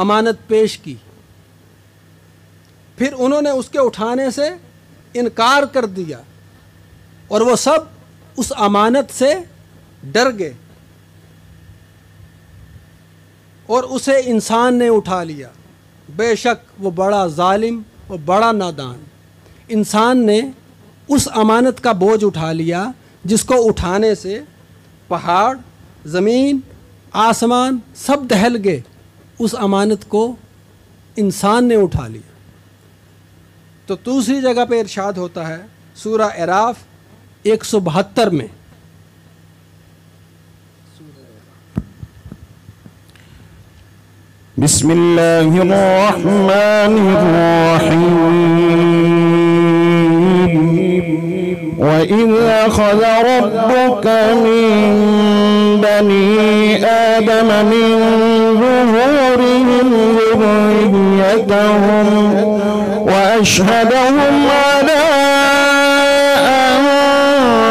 امانت پیش کی، پھر انہوں نے اس کے اٹھانے سے انکار کر دیا اور وہ سب اس امانت سے ڈر گئے اور اسے انسان نے اٹھا لیا۔ بے شک وہ بڑا ظالم اور بڑا نادان، انسان نے اس امانت کا بوجھ اٹھا لیا جس کو اٹھانے سے پہاڑ، زمین، آسمان سب دہل گئے، اس امانت کو انسان نے اٹھا لیا۔ تو دوسری جگہ پہ ارشاد ہوتا ہے سورہ اعراف 172 میں، بسم اللہ الرحمن الرحیم وَإِذْ أَخَذَ رَبُّكَ مِنْ بَنِي آدَمَ مِنْ ظُهُورِهِمْ ذُرِّيَّتَهُمْ وَأَشْهَدَهُمْ عَلَى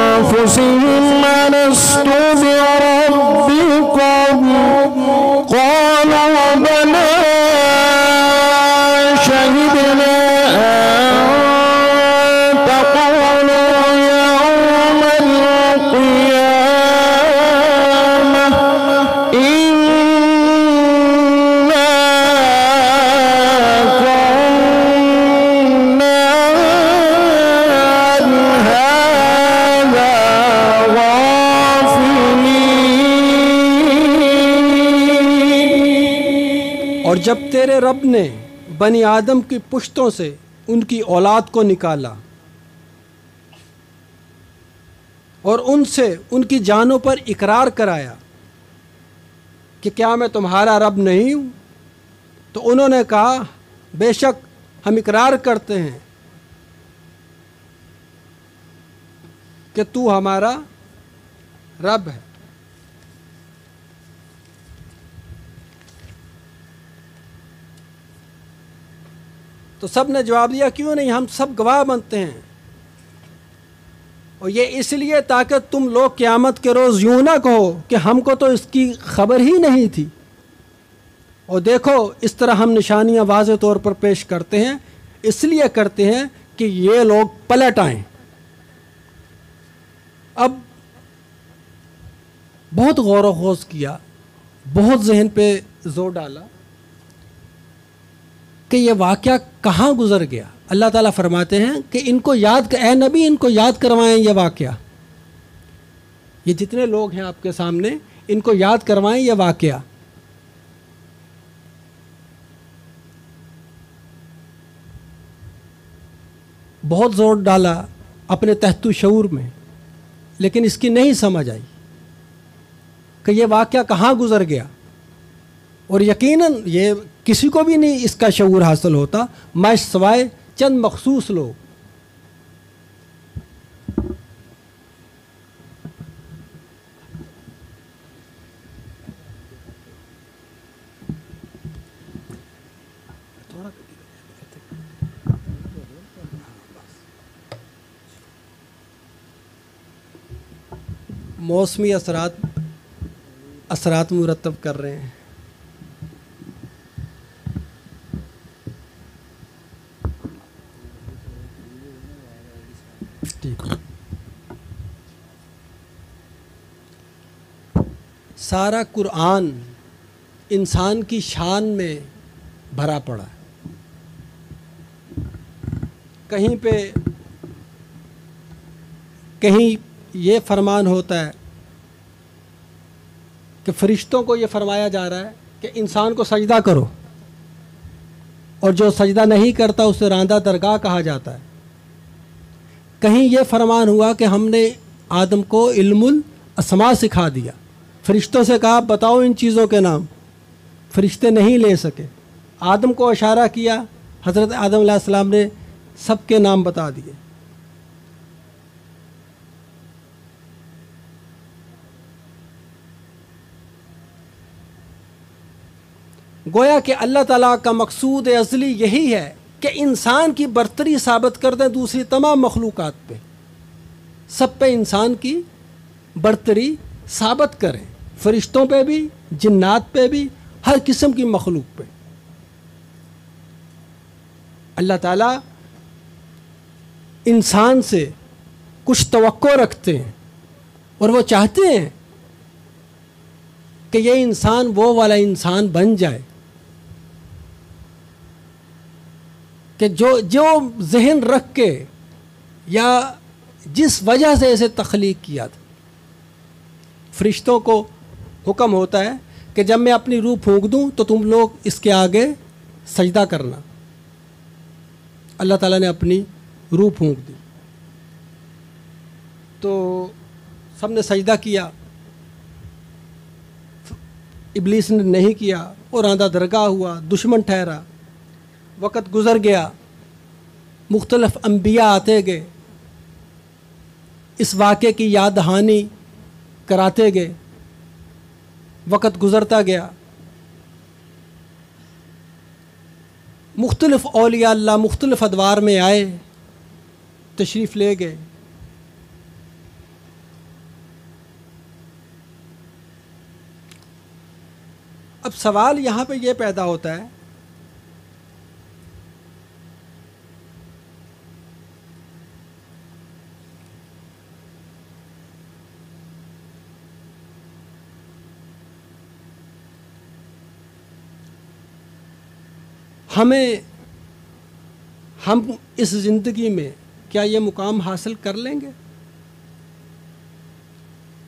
أَنفُسِهِمْ أَلَسْتُ بِرَبِّكُمْ قَالُوا بَلَى شَهِدْنَا أَن تَقُولُوا يَوْمَ الْقِيَامَةِ إِنَّا كُنَّا عَنْ هَذَا غَافِلِينَ۔ اور جب تیرے رب نے بنی آدم کی پشتوں سے ان کی اولاد کو نکالا اور ان سے ان کی جانوں پر اقرار کرایا کہ کیا میں تمہارا رب نہیں ہوں، تو انہوں نے کہا بے شک ہم اقرار کرتے ہیں کہ تو ہمارا رب ہے۔ تو سب نے جواب دیا کیوں نہیں، ہم سب گواہ بنتے ہیں، اور یہ اس لیے تاکہ تم لوگ قیامت کے روز یوں نہ کہو کہ ہم کو تو اس کی خبر ہی نہیں تھی۔ اور دیکھو اس طرح ہم نشانیاں واضح طور پر پیش کرتے ہیں، اس لیے کرتے ہیں کہ یہ لوگ پلٹ آئیں۔ اب بہت غور و خوض کیا، بہت ذہن پہ زور ڈالا کہ یہ واقعہ کہاں گزر گیا۔ اللہ تعالیٰ فرماتے ہیں کہ ان کو یاد، اے نبی ان کو یاد کروائیں یہ واقعہ، یہ جتنے لوگ ہیں آپ کے سامنے ان کو یاد کروائیں یہ واقعہ۔ بہت زور ڈالا اپنے تحت شعور میں، لیکن اس کی نہیں سمجھ آئی کہ یہ واقعہ کہاں گزر گیا، اور یقیناً یہ کسی کو بھی نہیں اس کا شعور حاصل ہوتا مش سوائے چند مخصوص لوگ۔ موسمی اثرات مرتب کر رہے ہیں۔ سارا قرآن انسان کی شان میں بھرا پڑا ہے، کہیں یہ فرمان ہوتا ہے کہ فرشتوں کو یہ فرمایا جا رہا ہے کہ انسان کو سجدہ کرو، اور جو سجدہ نہیں کرتا اسے راندہ درگاہ کہا جاتا ہے۔ کہیں یہ فرمان ہوا کہ ہم نے آدم کو علم الاسماء سکھا دیا، فرشتوں سے کہا بتاؤ ان چیزوں کے نام، فرشتے نہیں لے سکے، آدم کو اشارہ کیا، حضرت آدم علیہ السلام نے سب کے نام بتا دیے۔ گویا کہ اللہ تعالیٰ کا مقصود ازلی یہی ہے کہ انسان کی برتری ثابت کر دیں دوسری تمام مخلوقات پہ، سب پہ انسان کی برتری ثابت کریں، فرشتوں پہ بھی، جنات پہ بھی، ہر قسم کی مخلوق پہ۔ اللہ تعالیٰ انسان سے کچھ توقع رکھتے ہیں اور وہ چاہتے ہیں کہ یہ انسان وہ والا انسان بن جائے کہ جو ذہن رکھ کے یا جس وجہ سے اسے تخلیق کیا تھا. فرشتوں کو حکم ہوتا ہے کہ جب میں اپنی روح پھونک دوں تو تم لوگ اس کے آگے سجدہ کرنا. اللہ تعالیٰ نے اپنی روح پھونک دی تو سب نے سجدہ کیا. ابلیس نے نہیں کیا اور آندھا درگاہ ہوا, دشمن ٹھہرا. وقت گزر گیا, مختلف انبیاء آتے گئے, اس واقعے کی یاد دہانی کراتے گئے. وقت گزرتا گیا, مختلف اولیاء اللہ مختلف ادوار میں آئے, تشریف لے گئے. اب سوال یہاں پہ یہ پیدا ہوتا ہے ہم اس زندگی میں کیا یہ مقام حاصل کر لیں گے؟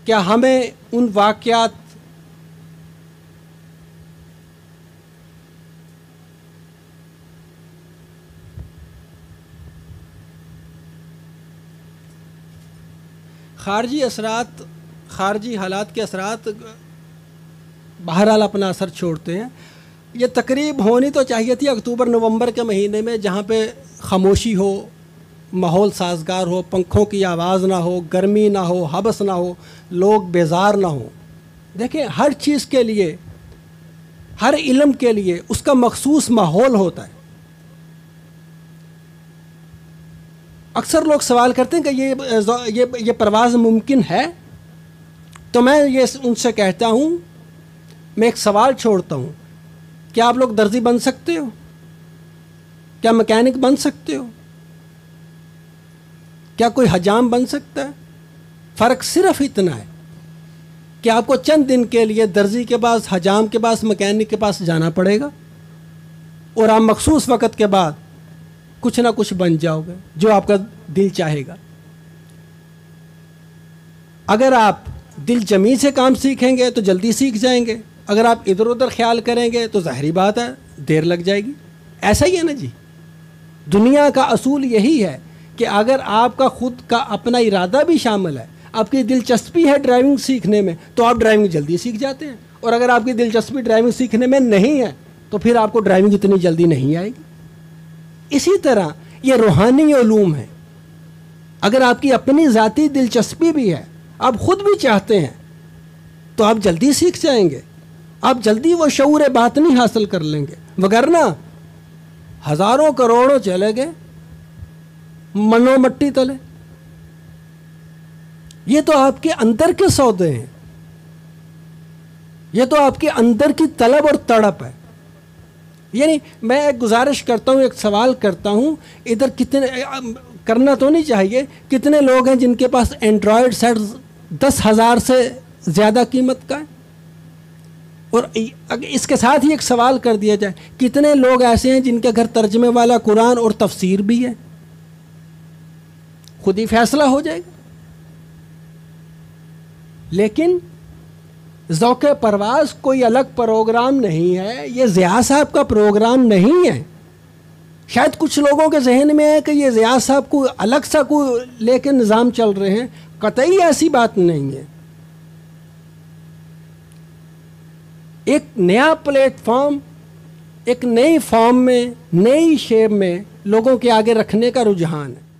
کیا ہمیں ان واقعات خارجی حالات کے اثرات بہرحال اپنا اثر چھوڑتے ہیں. یہ تقریب ہونی تو چاہیے تھی اکتوبر نومبر کے مہینے میں, جہاں پہ خاموشی ہو, ماحول سازگار ہو, پنکھوں کی آواز نہ ہو, گرمی نہ ہو, حبس نہ ہو, لوگ بیزار نہ ہوں. دیکھیں, ہر چیز کے لیے, ہر علم کے لیے اس کا مخصوص ماحول ہوتا ہے. اکثر لوگ سوال کرتے ہیں کہ یہ پرواز ممکن ہے, تو میں یہ ان سے کہتا ہوں, میں ایک سوال چھوڑتا ہوں, کیا آپ لوگ درزی بن سکتے ہو؟ کیا مکینک بن سکتے ہو؟ کیا کوئی حجام بن سکتا ہے؟ فرق صرف اتنا ہے کہ آپ کو چند دن کے لیے درزی کے پاس, حجام کے پاس, مکینک کے پاس جانا پڑے گا اور آپ مخصوص وقت کے بعد کچھ نہ کچھ بن جاؤ گے جو آپ کا دل چاہے گا. اگر آپ دل جمی سے کام سیکھیں گے تو جلدی سیکھ جائیں گے, اگر آپ ادھر ادھر خیال کریں گے تو ظاہری بات ہے دیر لگ جائے گی. ایسا ہی ہے نا جی, دنیا کا اصول یہی ہے کہ اگر آپ کا خود کا اپنا ارادہ بھی شامل ہے, آپ کی دلچسپی ہے ڈرائیونگ سیکھنے میں, تو آپ ڈرائیونگ جلدی سیکھ جاتے ہیں. اور اگر آپ کی دلچسپی ڈرائیونگ سیکھنے میں نہیں ہے تو پھر آپ کو ڈرائیونگ اتنی جلدی نہیں آئے گی. اسی طرح یہ روحانی علوم ہے, اگر آپ کی اپنی ذاتی دلچسپی بھی ہے, آپ خود بھی چاہتے ہیں, تو آپ جلدی سیکھ جائیں گے, آپ جلدی وہ شعور باطنی حاصل کر لیں گے. وگرنہ ہزاروں کروڑوں چلے گئے منو مٹی تلے. یہ تو آپ کے اندر کے سودے ہیں, یہ تو آپ کے اندر کی طلب اور تڑپ ہے. یعنی میں ایک گزارش کرتا ہوں, ایک سوال کرتا ہوں, ادھر کتنے کرنا تو نہیں چاہیے, کتنے لوگ ہیں جن کے پاس اینڈرائڈ سیٹ 10,000 سے زیادہ قیمت کا ہے؟ اور اس کے ساتھ ہی ایک سوال کر دیا جائے, کتنے لوگ ایسے ہیں جن کے گھر ترجمے والا قرآن اور تفسیر بھی ہے؟ خود ہی فیصلہ ہو جائے گا. لیکن ذوق پرواز کوئی الگ پروگرام نہیں ہے, یہ ضیاء صاحب کا پروگرام نہیں ہے. شاید کچھ لوگوں کے ذہن میں ہے کہ یہ ضیاء صاحب کو الگ سا کوئی لے کے نظام چل رہے ہیں. قطعی ایسی بات نہیں ہے. ایک نیا پلیٹ فارم, ایک نئی فارم میں, نئی شیپ میں لوگوں کے آگے رکھنے کا رجحان ہے.